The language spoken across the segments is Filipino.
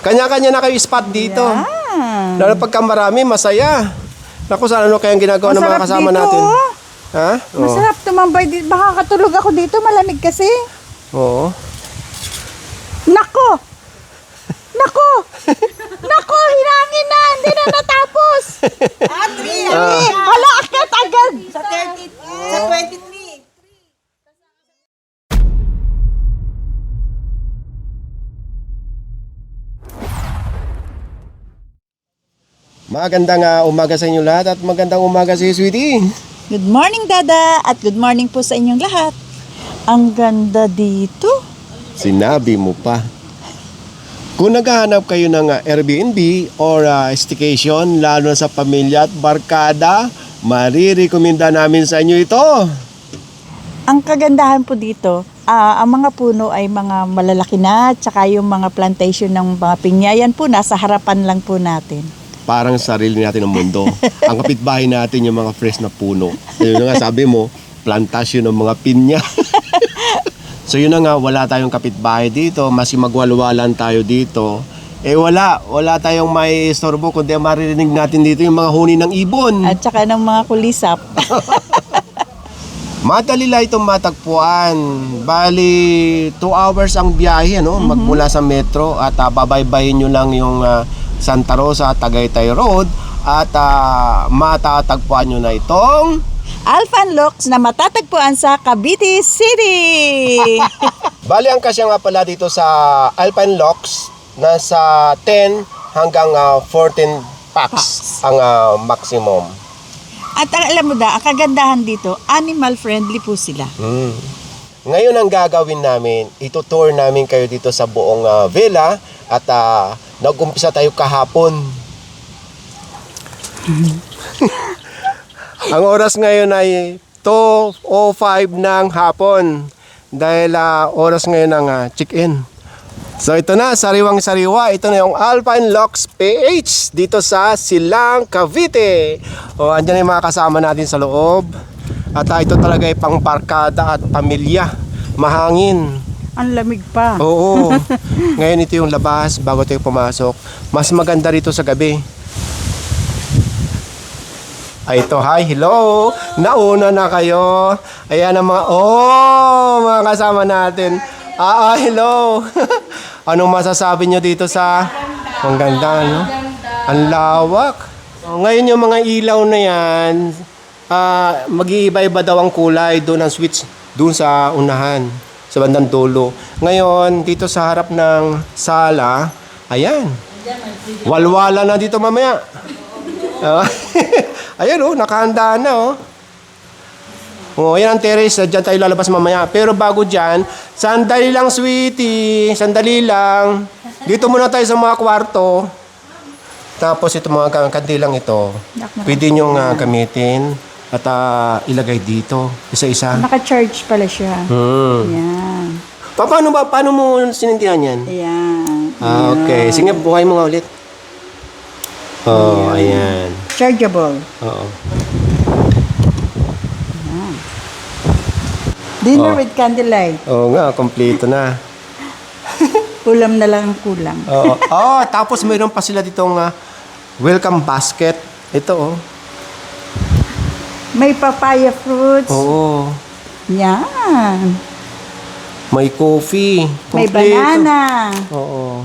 Kanya-kanya na kayo spot dito. Yan. Lalo pagka marami, masaya. Naku, sana ano kayang ginagawa ng mga Masarap kasama dito, natin? oh. Ha? Oo. Masarap tumambay dito. Baka katulog ako dito, malamig kasi. Oo. Nako! Nako! Nako, hinangin na! Hindi na natapos! Hala, akit agad! Sa 30, sa 23. Magandang umaga sa inyo lahat at magandang umaga sa iyo, sweetie. Good morning, Dada! At good morning po sa inyong lahat. Ang ganda dito. Sinabi mo pa. Kung naghahanap kayo ng Airbnb or staycation, lalo na sa pamilya at barkada, marirekomenda namin sa inyo ito. Ang kagandahan po dito, ang mga puno ay mga malalaki na, tsaka yung mga plantation ng mga pinya, yan po, nasa harapan lang po natin. Parang sarili natin ng mundo. Ang kapitbahay natin yung mga fresh na puno. Yun nga sabi mo, plantasyon ng mga pinya. So yun na nga, wala tayong kapitbahay dito, masi magwalwalan tayo dito. Wala tayong may istorbo, kundi maririnig natin dito yung mga huni ng ibon. At tsaka ng mga kulisap. Madali lang itong matagpuan. Bali, 2 hours ang biyahe, no? Magmula sa metro at babaybayin nyo lang yung Santa Rosa, Tagaytay Road at matatagpuan nyo na itong Alpha Lux na matatagpuan sa Cavite City. Bali, ang kasya nga pala dito sa Alpine Locks, nasa 10 hanggang 14 packs ang maximum. At alam mo ang kagandahan dito, animal friendly po sila. Ngayon ang gagawin namin, itutour namin kayo dito sa buong villa at nag-umpisa tayo kahapon. Ang oras ngayon ay 2:05 ng hapon dahil oras ngayon ng check-in. So ito na, sariwang-sariwa. Ito na yung Alpine Locks PH dito sa Silang, Cavite. Andyan yung mga kasama natin sa loob. At ito talaga ay pang barkada at pamilya. Mahangin. Ang lamig pa. Oo. Ngayon ito yung labas bago tayo pumasok. Mas maganda rito sa gabi. Ito, hi, hello. Nauna na kayo. Ayan ang mga kasama natin. Hello. Anong masasabi nyo dito sa... Ang ganda, no? Ang lawak. Ngayon yung mga ilaw na yan, mag-iiba-iba daw ang kulay. Doon ang switch, doon sa unahan, sa bandang dulo. Ngayon, dito sa harap ng sala, ayan. Walwala na dito mamaya. Ayan, nakahanda na, yan ang terrace. Diyan tayo lalabas mamaya. Pero bago dyan, sandali lang, sweetie. Sandali lang. Dito muna tayo sa mga kwarto. Tapos ito mga kandilang ito, pwede nyo gamitin at ilagay dito. Isa-isa. Naka-charge pala siya. Yan. Paano mo sinindihan yan? Ayan. Okay. Sige, buhay mo nga ulit. Ayan. Chargeable. Oo. Dinner with candlelight. Oo nga, kompleto na. Ulam na lang ang kulang. Tapos mayroon pa sila ditong welcome basket. Ito, May papaya fruits. Oo. Yan. May coffee. May Kompleto. banana. Oo.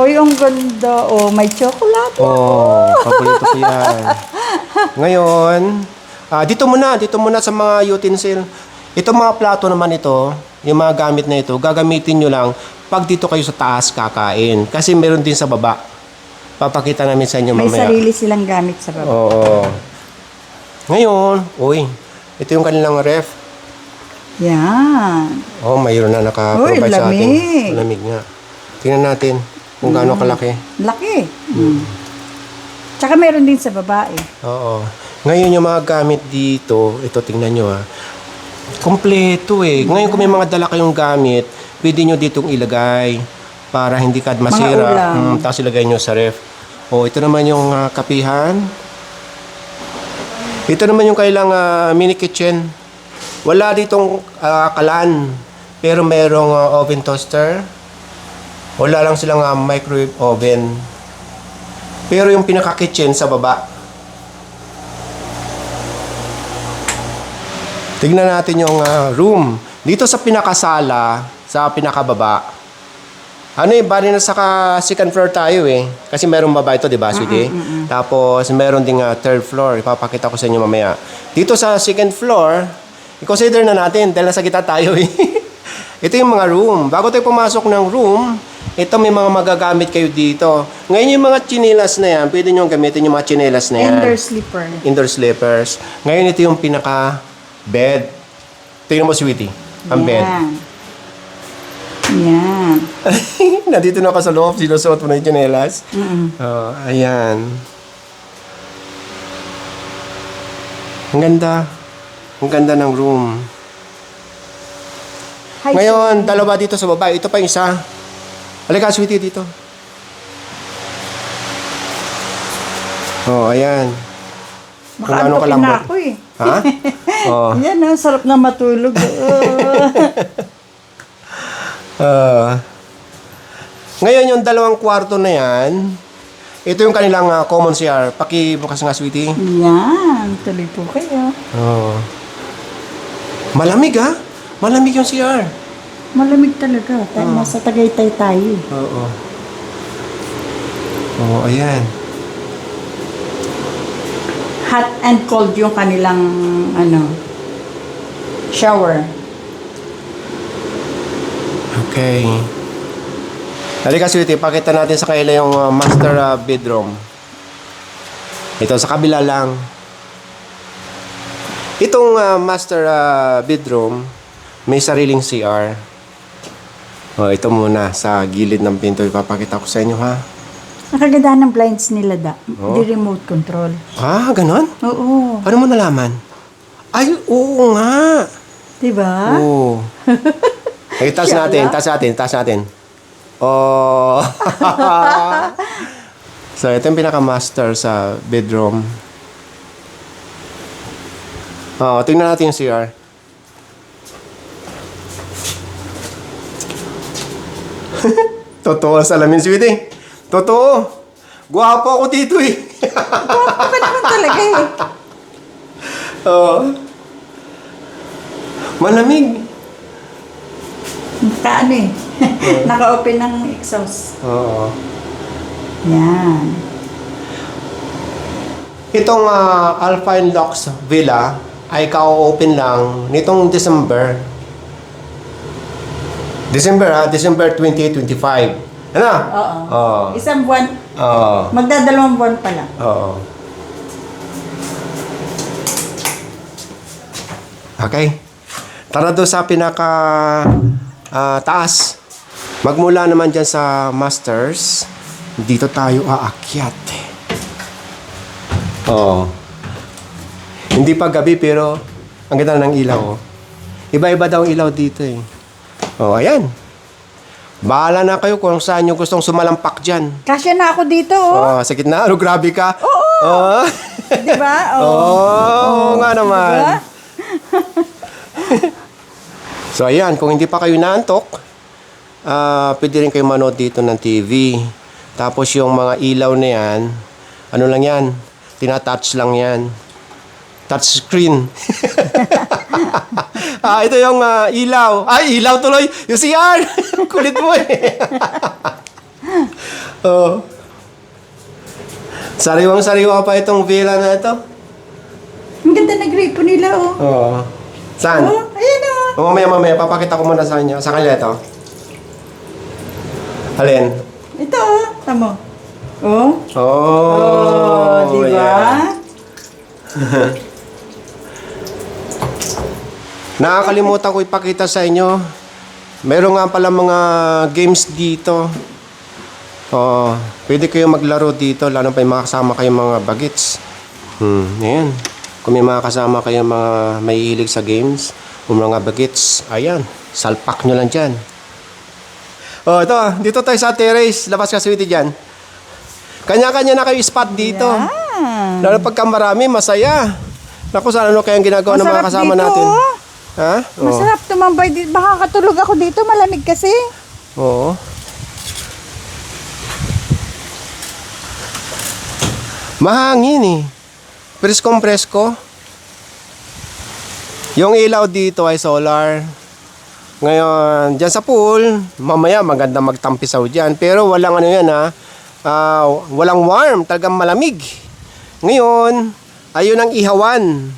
Yung ganda. May chocolate. Paborito ko yan. Ngayon, dito muna sa mga utensil. Ito mga plato naman ito, yung mga gamit na ito, gagamitin nyo lang pag dito kayo sa taas kakain. Kasi meron din sa baba. Papakita namin sa inyo mamaya. May sarili silang gamit sa baba. Oo. Ngayon, ito yung kanilang ref. Yan. Mayroon na naka-provide sa atin. Lamig. Lamig nga. Tingnan natin kung gaano kalaki. Laki. Tsaka meron din sa babae. Oo. Ngayon yung mga gamit dito, ito tingnan nyo kompleto Ngayon kung may mga dala kayong gamit, pwede nyo ditong ilagay para hindi ka masira. Tapos ilagay nyo sa ref. Ito naman yung kapihan. Ito naman yung kailang mini kitchen. Wala ditong kalan, pero merong oven toaster. Wala lang silang microwave oven. Pero yung pinaka-kitchen sa baba. Tignan natin yung room. Dito sa pinakasala, sa pinakababa. Bali na sa second floor tayo eh. Kasi meron baba ito, di ba, sweetie? Tapos meron ding third floor. Ipapakita ko sa inyo mamaya. Dito sa second floor, i-consider na natin dahil nasa gitna tayo eh. Ito yung mga room. Bago tayo pumasok ng room, ito may mga magagamit kayo dito. Ngayon yung mga chinelas na yan, pwede nyo gamitin yung mga chinelas na yan. Indoor slipper. Indoor slippers. Ngayon ito yung pinaka-bed. Tingnan mo, sweetie. Ang bed. Yan. Nandito na ka sa loob, sinusuot mo na yung chinelas. Oh, ayan. Ang ganda. Ang ganda ng room. Hi, Ngayon, dalawa dito sa baba. Ito pa yung isa. Halika, sweetie, dito. Oh, ayan. Kung gaano Makaantok kalambot. na ako eh. Ha? Oh. Yan na, sarap na matulog. Ngayon, yung dalawang kwarto na yan, ito yung kanilang common CR. Pakibukas nga, sweetie. Yan, tuloy po kayo. Oh. Malamig, ha? Malamig yung CR. Malamig talaga. Nasa Tagaytay tayo. Oo. Oo, ayan. Hot and cold yung kanilang shower. Okay. Halika, sweetie. Pakita natin sa kanila yung master bedroom. Ito, sa kabila lang. Itong master bedroom, may sariling CR. Oh, ito muna sa gilid ng pinto. Ipapakita ko sa inyo, ha? Ang kagandahan ng blinds nila Oh. di remote control. Ah, ganon? Oo. Paano mo nalaman? Ay, oo nga. Diba? Oo. Ay, taas natin, taas natin, taas natin. Oh. So, ito yung pinaka-master sa bedroom. Oh, tingnan natin yung CR. Totoo sa salamin, sweetie. Totoo. Gwapo ako dito eh. Gwapo ka naman talaga eh. Oh. Malamig. Naka-open ng exhaust. Oo. Yan. Itong Alpine Lux Villa ay ka-open lang nitong December. December 2025. Ano? Oo. Oo. Isang buwan, Oo. magdadalawang buwan pa lang. Oo. Okay. Tara doon sa pinaka taas. Magmula naman dyan sa masters, dito tayo aakyat. Oo. Hindi pa gabi pero ang ganda ng ilaw. Oh. Iba-iba daw ang ilaw dito eh. Oh, ayan. Bahala na kayo kung saan nyo gustong sumalampak dyan. Kasya na ako dito, oh. Oh, sa gitna. Ano, grabe ka. Oo. Oh. Diba? Oo, nga naman. Diba? So, ayan. Kung hindi pa kayo naantok, pwede rin kayo manood dito ng TV. Tapos yung mga ilaw na yan, ano lang yan? Tinatouch lang yan. Touch screen. Ito yung ilaw. Ay, ilaw tuloy. Yung CR. Kulit mo eh. Oh. Sariwang-sariwa pa itong villa na ito. Ang ganda na gripo nila, oh. Oo. Saan? Oh, ayan, oh. Mamaya, papakita ko muna sa kanya. Sa kanya ito. Alin? Ito, oh. Tamo. Oh. Oh, Diba? yeah. Nakakalimutan ko ipakita sa inyo. Meron nga pala mga games dito. Oh, pwede kayo maglaro dito, lalo pa yung mga kasama kayong mga bagets. Ayan. Kung may mga kasama kayong mga mahihilig sa games, o mga bagets, ayan, salpak nyo lang dyan. Oh, ito, dito tayo sa terrace. Labas ka, sweetie, dyan. Kanya-kanya na kayo spot dito. Yan. Lalo pagka marami, masaya. Naku, sana ano kayang ginagawa ng mga Masarap kasama dito, natin? oh. Ha? Oh. Masarap tumambay dito. Baka katulog ako dito. Malamig kasi. Oo. Mahangin eh. Presko. Yung ilaw dito ay solar. Ngayon, dyan sa pool, mamaya maganda magtampisaw dyan. Pero walang ano yan ha. Walang warm, talagang malamig. Ngayon, ayun ang ihawan.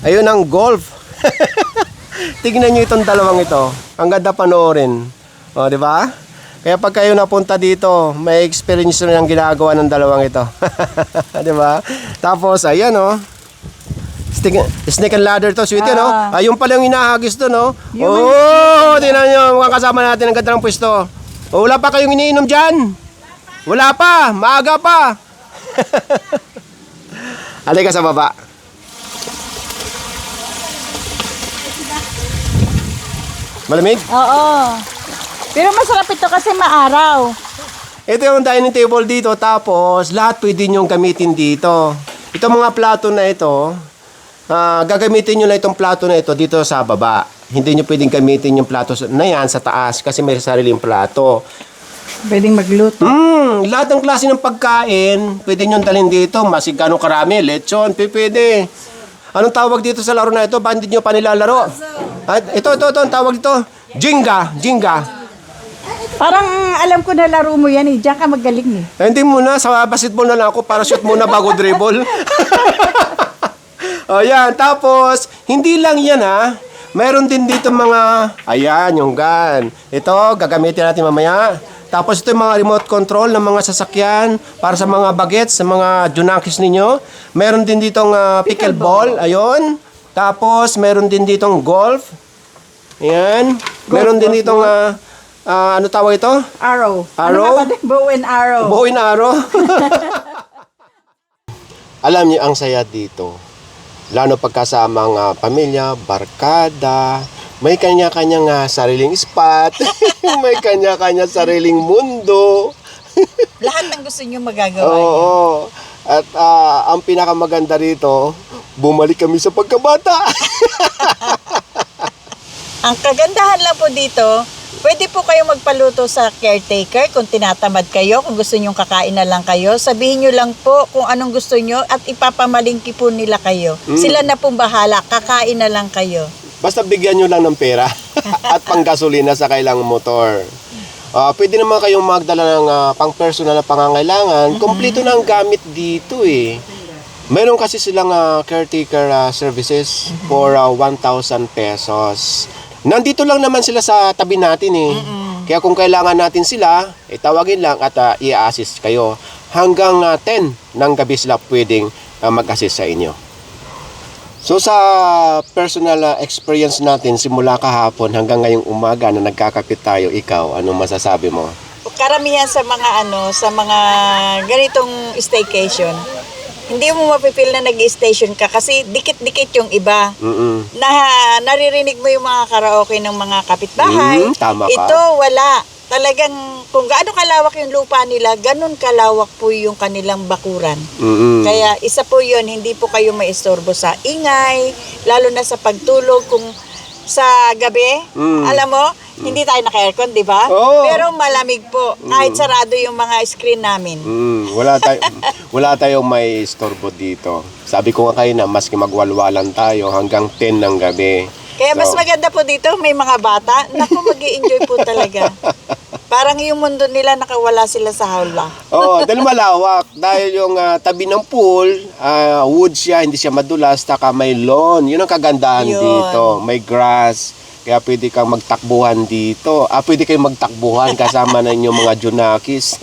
Ayun ang golf. Tignan nyo itong dalawang ito. Ang ganda panoorin. O, di ba? Kaya pag kayo napunta dito, may experience rin ang ginagawa ng dalawang ito. Di ba? Tapos, ayan o. Snake and ladder to, sweetie, no? Ayun pala yung hinahagis to, no? Tingnan nyo, mga kasama natin, ang ganda ng pwesto. Wala pa kayong iniinom dyan? Wala pa, maaga pa. Halika sa baba. Malamig? Oo. Pero masarap ito kasi maaraw. Ito yung dining table dito, tapos lahat pwede nyong gamitin dito. Itong mga plato na ito, gagamitin nyo lang itong plato na ito dito sa baba. Hindi nyo pwedeng gamitin yung plato na yan sa taas kasi may sariling plato. Pwedeng magluto. Lahat ng klase ng pagkain, pwede nyo dalhin dito. Masig gano'ng karami, lechon, pwede. Anong tawag dito sa laro na ito? Bakit hindi nyo pa nilalaro? At ito, ang tawag dito. Jenga. Parang alam ko na laro mo yan eh. Diyan ka magaling eh. Hindi muna, sa basketball na lang ako para shoot muna bago dribble. O yan, tapos, hindi lang yan ha. Meron din dito mga, ayan, yung gun. Ito, gagamitin natin mamaya. Tapos ito yung mga remote control ng mga sasakyan para sa mga bagets, sa mga junakis ninyo. Meron din ditong pickleball, ayun. Tapos, meron din ditong golf. Ayan. Meron din ditong, ano tawag ito? Arrow. Arrow? Ano nga ba? Bow and arrow. Bow and arrow. Alam niyo, ang saya dito. Lalo pagkasama ang pamilya, barkada, may kanya-kanyang sariling spot, may kanya-kanya sariling mundo. Lahat ng gusto nyo magagawa. Oo. At ang pinakamaganda rito, bumalik kami sa pagkabata. Ang kagandahan lang po dito, pwede po kayo magpaluto sa caretaker kung tinatamad kayo, kung gusto nyong kakain na lang kayo. Sabihin nyo lang po kung anong gusto nyo at ipapamalingki po nila kayo. Sila na pong bahala, kakain na lang kayo. Basta bigyan nyo lang ng pera at panggasolina sa kailang motor. Pwede naman kayong magdala ng pang-personal na pangangailangan. Kompleto na ang gamit dito eh. Meron kasi silang caretaker services for 1,000 pesos. Nandito lang naman sila sa tabi natin eh. Kaya kung kailangan natin sila, tawagin lang at i-assist kayo. Hanggang 10 ng gabi sila pwedeng mag-assist sa inyo. So sa personal experience natin simula kahapon hanggang ngayong umaga na nagkakapit tayo, ikaw, anong masasabi mo? Karamihan sa mga ganitong staycation, hindi mo mapipil na nag-station ka kasi dikit-dikit yung iba. Naririnig mo yung mga karaoke ng mga kapitbahay. Tama ka. Ito, wala. Talagang kung gaano kalawak yung lupa nila, ganun kalawak po yung kanilang bakuran. Kaya isa po yun, hindi po kayo maistorbo sa ingay, lalo na sa pagtulog. Kung sa gabi, alam mo, hindi tayo naka-aircon, di ba? Pero malamig po, kahit sarado yung mga screen namin. Wala tayong may istorbo dito. Sabi ko nga kayo na maski magwalwalan tayo hanggang 10 ng gabi. Kaya mas maganda po dito, may mga bata. Naku, mag-i-enjoy po talaga. Parang yung mundo nila nakawala sila sa hawla. Dahil malawak. Dahil yung tabi ng pool, wood siya, hindi siya madulas, taka may lawn. Yun ang kagandahan dito. May grass. Kaya pwede kang magtakbuhan dito. Pwede kayong magtakbuhan kasama na inyong mga junakis.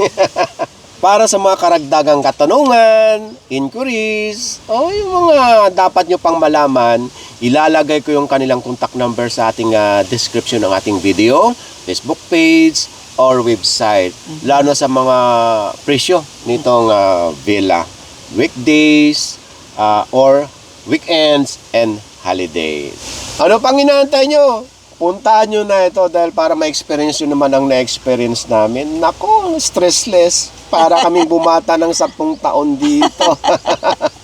Para sa mga karagdagang katanungan, inquiries, yung mga dapat nyo pang malaman, ilalagay ko yung kanilang contact number sa ating description ng ating video, Facebook page, or website. Lalo sa mga presyo nitong villa. Weekdays, or weekends, and holidays. Ano pang inaantay nyo? Puntahan nyo na ito dahil para ma-experience nyo naman ang na-experience namin. Nako, stressless. Para kaming bumata ng 10 taon dito.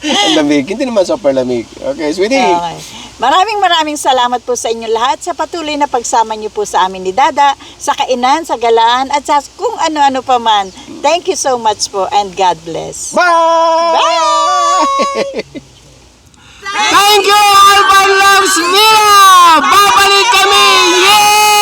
Ang lamig. Hindi naman super lamig. Okay, sweetie. Okay. Maraming salamat po sa inyo lahat sa patuloy na pagsama niyo po sa amin ni Dada, sa kainan, sa galaan, at sa kung ano-ano pa man. Thank you so much po and God bless. Bye! Thank you, Alban Loves Villa! Babalik kami! Yay!